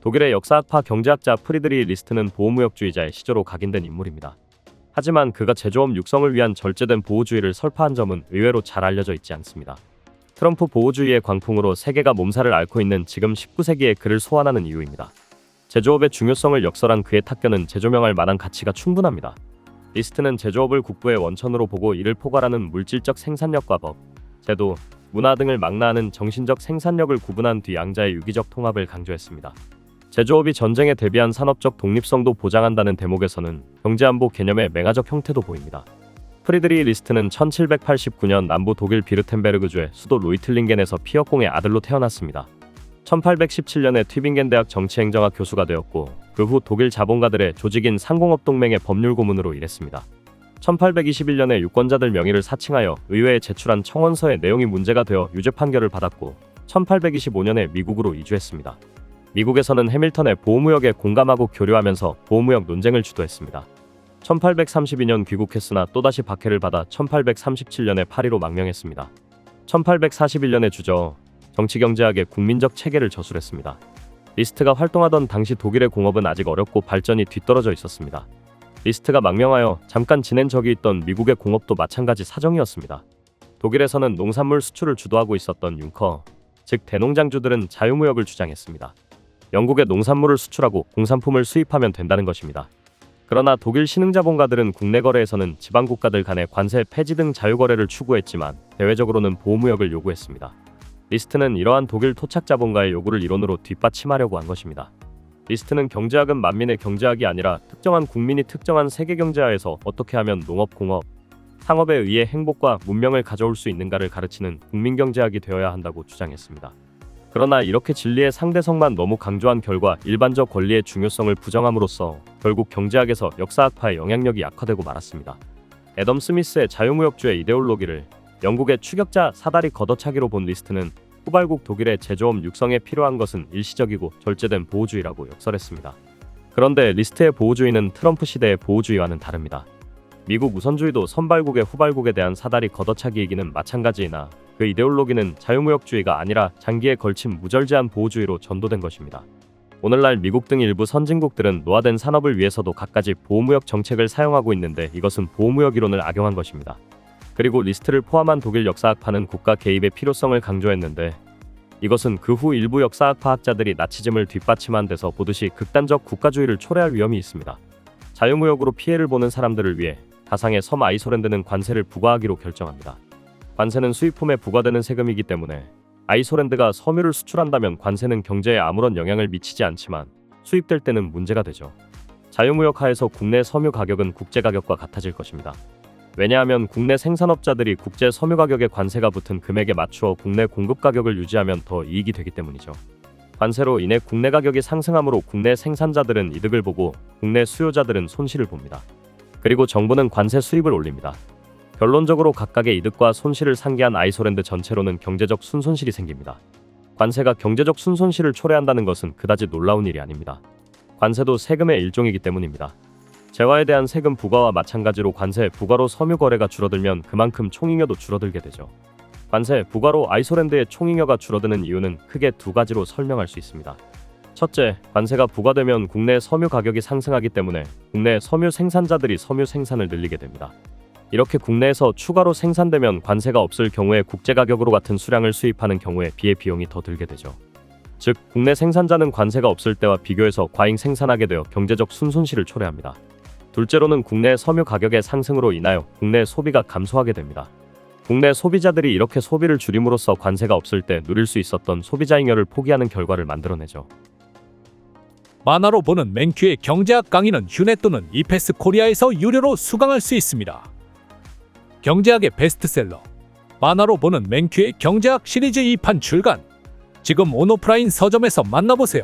독일의 역사학파 경제학자 프리드리히 리스트는 보호무역주의자의 시조로 각인된 인물입니다. 하지만 그가 제조업 육성을 위한 절제된 보호주의를 설파한 점은 의외로 잘 알려져 있지 않습니다. 트럼프 보호주의의 광풍으로 세계가 몸살을 앓고 있는 지금 19세기에 그를 소환하는 이유입니다. 제조업의 중요성을 역설한 그의 탁견은 재조명할 만한 가치가 충분합니다. 리스트는 제조업을 국부의 원천으로 보고 이를 포괄하는 물질적 생산력과 법, 제도, 문화 등을 망라하는 정신적 생산력을 구분한 뒤 양자의 유기적 통합을 강조했습니다. 제조업이 전쟁에 대비한 산업적 독립성도 보장한다는 대목에서는 경제안보 개념의 맹아적 형태도 보입니다. 프리드리히 리스트는 1789년 남부 독일 비르텐베르그주의 수도 루이틀링겐에서 피역공의 아들로 태어났습니다. 1817년에 튜빙겐 대학 정치행정학 교수가 되었고 그 후 독일 자본가들의 조직인 상공업동맹의 법률 고문으로 일했습니다. 1821년에 유권자들 명의를 사칭하여 의회에 제출한 청원서의 내용이 문제가 되어 유죄 판결을 받았고 1825년에 미국으로 이주했습니다. 미국에서는 해밀턴의 보호무역에 공감하고 교류하면서 보호무역 논쟁을 주도했습니다. 1832년 귀국했으나 또다시 박해를 받아 1837년에 파리로 망명했습니다. 1841년에 주저 정치경제학의 국민적 체계를 저술했습니다. 리스트가 활동하던 당시 독일의 공업은 아직 어렵고 발전이 뒤떨어져 있었습니다. 리스트가 망명하여 잠깐 지낸 적이 있던 미국의 공업도 마찬가지 사정이었습니다. 독일에서는 농산물 수출을 주도하고 있었던 융커, 즉 대농장주들은 자유무역을 주장했습니다. 영국에 농산물을 수출하고 공산품을 수입하면 된다는 것입니다. 그러나 독일 신흥자본가들은 국내 거래에서는 지방국가들 간의 관세 폐지 등 자유거래를 추구했지만 대외적으로는 보호무역을 요구했습니다. 리스트는 이러한 독일 토착자본가의 요구를 이론으로 뒷받침하려고 한 것입니다. 리스트는 경제학은 만민의 경제학이 아니라 특정한 국민이 특정한 세계경제하에서 어떻게 하면 농업, 공업, 상업에 의해 행복과 문명을 가져올 수 있는가를 가르치는 국민경제학이 되어야 한다고 주장했습니다. 그러나 이렇게 진리의 상대성만 너무 강조한 결과 일반적 권리의 중요성을 부정함으로써 결국 경제학에서 역사학파의 영향력이 약화되고 말았습니다. 애덤 스미스의 자유무역주의 이데올로기를 영국의 추격자 사다리 걷어차기로 본 리스트는 후발국 독일의 제조업 육성에 필요한 것은 일시적이고 절제된 보호주의라고 역설했습니다. 그런데 리스트의 보호주의는 트럼프 시대의 보호주의와는 다릅니다. 미국 우선주의도 선발국의 후발국에 대한 사다리 걷어차기이기는 마찬가지이나 그 이데올로기는 자유무역주의가 아니라 장기에 걸친 무절제한 보호주의로 전도된 것입니다. 오늘날 미국 등 일부 선진국들은 노화된 산업을 위해서도 갖가지 보호무역 정책을 사용하고 있는데 이것은 보호무역 이론을 악용한 것입니다. 그리고 리스트를 포함한 독일 역사학파는 국가 개입의 필요성을 강조했는데 이것은 그 후 일부 역사학파 학자들이 나치즘을 뒷받침한 데서 보듯이 극단적 국가주의를 초래할 위험이 있습니다. 자유무역으로 피해를 보는 사람들을 위해 가상의 섬 아이솔랜드는 관세를 부과하기로 결정합니다. 관세는 수입품에 부과되는 세금이기 때문에 아이솔랜드가 섬유를 수출한다면 관세는 경제에 아무런 영향을 미치지 않지만 수입될 때는 문제가 되죠. 자유무역 하에서 국내 섬유 가격은 국제 가격과 같아질 것입니다. 왜냐하면 국내 생산업자들이 국제 섬유 가격에 관세가 붙은 금액에 맞추어 국내 공급 가격을 유지하면 더 이익이 되기 때문이죠. 관세로 인해 국내 가격이 상승하므로 국내 생산자들은 이득을 보고 국내 수요자들은 손실을 봅니다. 그리고 정부는 관세 수입을 올립니다. 결론적으로 각각의 이득과 손실을 상기한 아이솔랜드 전체로는 경제적 순손실이 생깁니다. 관세가 경제적 순손실을 초래한다는 것은 그다지 놀라운 일이 아닙니다. 관세도 세금의 일종이기 때문입니다. 재화에 대한 세금 부과와 마찬가지로 관세 부과로 섬유 거래가 줄어들면 그만큼 총잉여도 줄어들게 되죠. 관세 부과로 아이솔랜드의 총잉여가 줄어드는 이유는 크게 두 가지로 설명할 수 있습니다. 첫째, 관세가 부과되면 국내 섬유 가격이 상승하기 때문에 국내 섬유 생산자들이 섬유 생산을 늘리게 됩니다. 이렇게 국내에서 추가로 생산되면 관세가 없을 경우에 국제 가격으로 같은 수량을 수입하는 경우에 비해 비용이 더 들게 되죠. 즉, 국내 생산자는 관세가 없을 때와 비교해서 과잉 생산하게 되어 경제적 순손실을 초래합니다. 둘째로는 국내 섬유 가격의 상승으로 인하여 국내 소비가 감소하게 됩니다. 국내 소비자들이 이렇게 소비를 줄임으로써 관세가 없을 때 누릴 수 있었던 소비자 잉여를 포기하는 결과를 만들어내죠. 만화로 보는 맨큐의 경제학 강의는 휴넷 또는 이패스 코리아에서 유료로 수강할 수 있습니다. 경제학의 베스트셀러 만화로 보는 맨큐의 경제학 시리즈 2판 출간. 지금 온오프라인 서점에서 만나보세요.